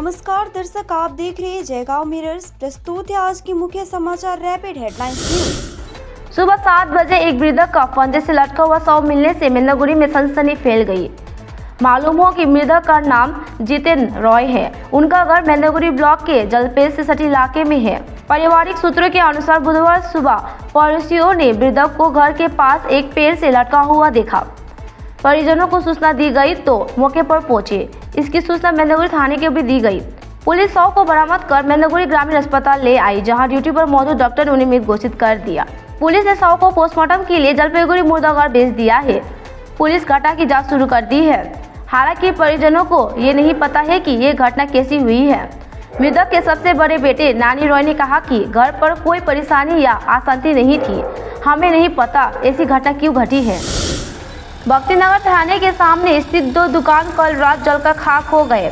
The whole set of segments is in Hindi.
नमस्कार दर्शक, आप देख रहे हैं जयगांव मिरर्स। प्रस्तुत है आज की मुख्य समाचार रैपिड हेडलाइंस न्यूज। सुबह 7 बजे एक मृतक का फंदे से लटका हुआ शव मिलने से मेंदगुड़ी में सनसनी फैल गई। मालूम हो कि मृतक का नाम जितेन रॉय है। उनका घर मेंदगुड़ी ब्लॉक के जलपेश से सटी इलाके में है। पारिवारिक सूत्रों के अनुसार बुधवार सुबह पड़ोसियों ने मृतक को घर के पास एक पेड़ से लटका हुआ देखा। परिजनों को सूचना दी गई तो मौके पर पहुंचे। इसकी सूचना मेंदगुड़ी थाने को भी दी गई। पुलिस शव को बरामद कर मेंदगुड़ी ग्रामीण अस्पताल ले आई, जहां ड्यूटी पर मौजूद डॉक्टर ने उन्हें मृत घोषित कर दिया। पुलिस ने शव को पोस्टमार्टम के लिए जलपाईगुड़ी मुर्दाघर भेज दिया है। पुलिस घटना की जांच शुरू कर दी है। हालांकि परिजनों को ये नहीं पता है कि ये घटना कैसी हुई है। मृतक के सबसे बड़े बेटे नानी रॉय ने कहा कि घर पर कोई परेशानी या अशांति नहीं थी। हमें नहीं पता ऐसी घटना क्यों घटी है। भक्तिनगर थाने के सामने स्थित 2 दुकान कल रात जलकर खाक हो गए।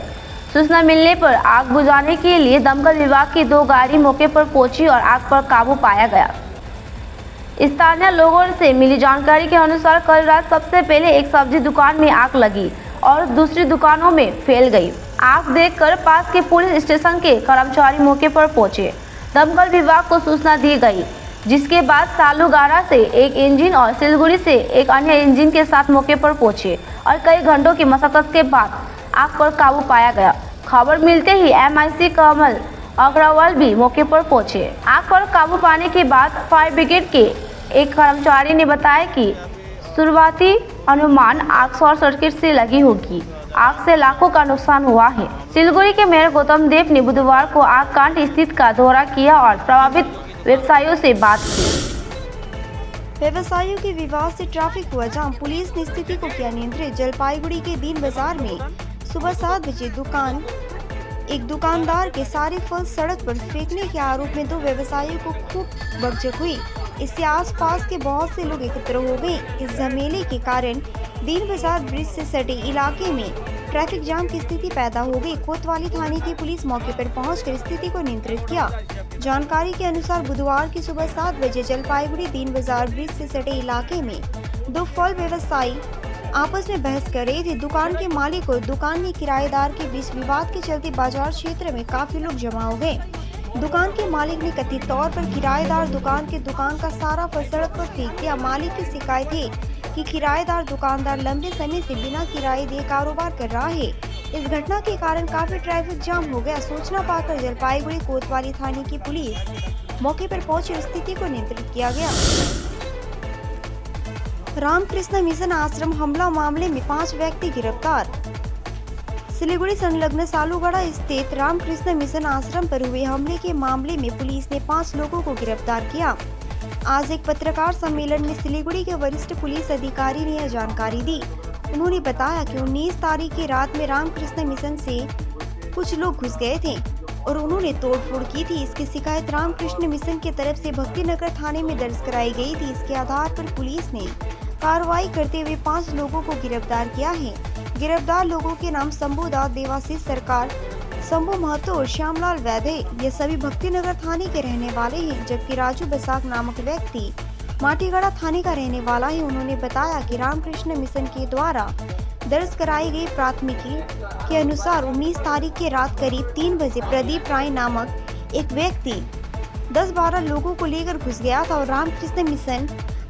सूचना मिलने पर आग बुझाने के लिए दमकल विभाग की 2 गाड़ी मौके पर पहुंची और आग पर काबू पाया गया। स्थानीय लोगों से मिली जानकारी के अनुसार कल रात सबसे पहले एक सब्जी दुकान में आग लगी और दूसरी दुकानों में फैल गई। आग देखकर पास के पुलिस स्टेशन के कर्मचारी मौके पर पहुंचे। दमकल विभाग को सूचना दी गई, जिसके बाद सालूगारा से एक इंजन और सिलगुड़ी से एक अन्य इंजन के साथ मौके पर पहुंचे और कई घंटों की मशक्कत के बाद आग पर काबू पाया गया। खबर मिलते ही MIC कमल अग्रवाल भी मौके पर पहुंचे। आग पर काबू पाने के बाद फायर ब्रिगेड के एक कर्मचारी ने बताया कि शुरुआती अनुमान आग शॉर्ट सर्किट से लगी होगी। आग से लाखों का नुकसान हुआ है। सिलगुड़ी के मेयर गौतम देव ने बुधवार को आग कांड स्थिति का दौरा किया और प्रभावित व्यवसायियों से बात की। व्यवसायियों के विवाद से ट्रैफिक हुआ जाम। पुलिस ने स्थिति को किया नियंत्रित। जलपाईगुड़ी के दीन बाजार में सुबह 7 बजे एक दुकानदार के सारे फल सड़क पर फेंकने के आरोप में 2 व्यवसायियों को खूब बकझक हुई। इससे आसपास के बहुत से लोग एकत्र हो गए। इस झमेले के कारण दीन बाजार ब्रिज से सटे इलाके में ट्रैफिक जाम की स्थिति पैदा हो गई। कोतवाली थाने की पुलिस मौके पर पहुंचकर स्थिति को नियंत्रित किया। जानकारी के अनुसार बुधवार की सुबह 7 बजे जलपाईगुड़ी दीन बाजार ब्रिज से सटे इलाके में 2 फल व्यवसायी आपस में बहस कर रहे थे। दुकान के मालिक और दुकान के किराएदार के बीच विवाद के चलते बाजार क्षेत्र में काफी लोग जमा हो गए। दुकान के मालिक ने कथित तौर पर किराएदार दुकान का सारा फल सड़क पर फेंक दिया। मालिक की शिकायत है कि किराएदार दुकानदार लंबे समय से बिना किराए दिए कारोबार कर रहा है। इस घटना के कारण काफी ट्रैफिक जाम हो गया। सूचना पाकर जलपाईगुड़ी कोतवाली थाने की पुलिस मौके पर पहुंची और स्थिति को नियंत्रित किया गया। रामकृष्ण मिशन आश्रम हमला मामले में 5 व्यक्ति गिरफ्तार। सिलीगुड़ी संलग्न सालूगढ़ा स्थित रामकृष्ण मिशन आश्रम पर हुए हमले के मामले में पुलिस ने 5 लोगों को गिरफ्तार किया। आज एक पत्रकार सम्मेलन में सिलीगुड़ी के वरिष्ठ पुलिस अधिकारी ने यह जानकारी दी। उन्होंने बताया कि 19 तारीख की रात में रामकृष्ण मिशन से कुछ लोग घुस गए थे और उन्होंने तोड़फोड़ की थी। इसकी शिकायत रामकृष्ण मिशन की तरफ से भक्तिनगर थाने में दर्ज कराई गई थी। इसके आधार पर पुलिस ने कार्रवाई करते हुए 5 लोगों को गिरफ्तार किया है। गिरफ्तार लोगों के नाम शंभू दास, देवाशीष सरकार, शंभू महतो और श्यामलाल वैद है। ये सभी भक्तिनगर थाने के रहने वाले हैं, जबकि राजू बसाक नामक व्यक्ति माटीगढ़ा थाने का रहने वाला है। उन्होंने बताया कि रामकृष्ण मिशन के द्वारा दर्ज कराई गई प्राथमिकी के अनुसार 19 तारीख की रात करीब 3 बजे प्रदीप राय नामक एक व्यक्ति 10-12 लोगों को लेकर घुस गया था और रामकृष्ण मिशन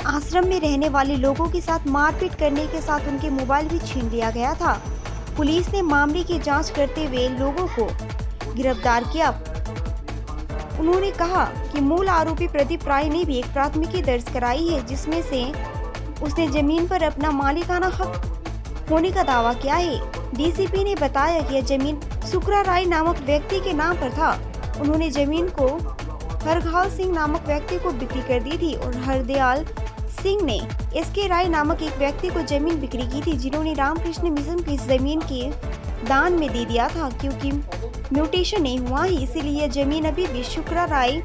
आश्रम में रहने वाले लोगों के साथ मारपीट करने के साथ उनके मोबाइल भी छीन लिया गया था। पुलिस ने मामले की जांच करते हुए लोगों को गिरफ्तार किया। उन्होंने कहा कि मूल आरोपी प्रदीप राय ने भी एक प्राथमिकी दर्ज कराई है, जिसमें से उसने जमीन पर अपना मालिकाना हक होने का दावा किया है। DCP ने बताया कि यह जमीन सुकरा राय नामक व्यक्ति के नाम पर था। उन्होंने जमीन को हरघाल सिंह नामक व्यक्ति को बिक्री कर दी थी और हरदयाल सिंह ने SK राय नामक एक व्यक्ति को जमीन बिक्री की थी, जिन्होंने रामकृष्ण मिशन की इस जमीन के दान में दे दिया था। क्योंकि म्यूटेशन नहीं हुआ है, इसीलिए जमीन अभी भी शुक्रा राय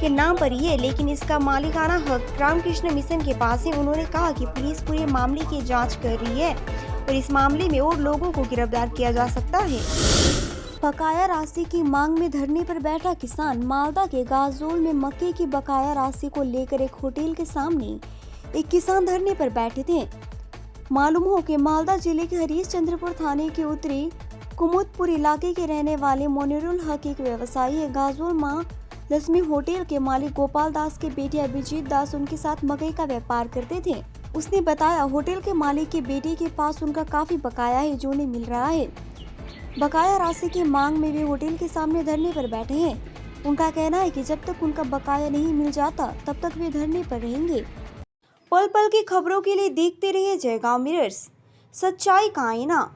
के नाम पर ही है, लेकिन इसका मालिकाना हक रामकृष्ण मिशन के पास है। उन्होंने कहा कि पुलिस पूरे मामले की जांच कर रही है और इस मामले में और लोगों को गिरफ्तार किया जा सकता है। बकाया राशि की मांग में धरने पर बैठा किसान। मालदा के गाजोल में मक्के की बकाया राशि को लेकर एक होटल के सामने एक किसान धरने पर बैठे थे। मालूम हो कि मालदा जिले के हरीश चंद्रपुर थाने के उत्तरी कुमुदपुर इलाके के रहने वाले मोनिरुल हक एक व्यवसायी है। गाजोल मां लक्ष्मी होटल के मालिक गोपाल दास के बेटे अभिजीत दास उनके साथ मकई का व्यापार करते थे। उसने बताया होटल के मालिक के बेटे के पास उनका काफी बकाया है जो उन्हें मिल रहा है। बकाया राशि की मांग में वे होटल के सामने धरने पर बैठे हैं। उनका कहना है कि जब तक उनका बकाया नहीं मिल जाता तब तक वे धरने पर रहेंगे। पल पल की खबरों के लिए देखते रहिए जयगांव मिरर्स, सच्चाई का आईना।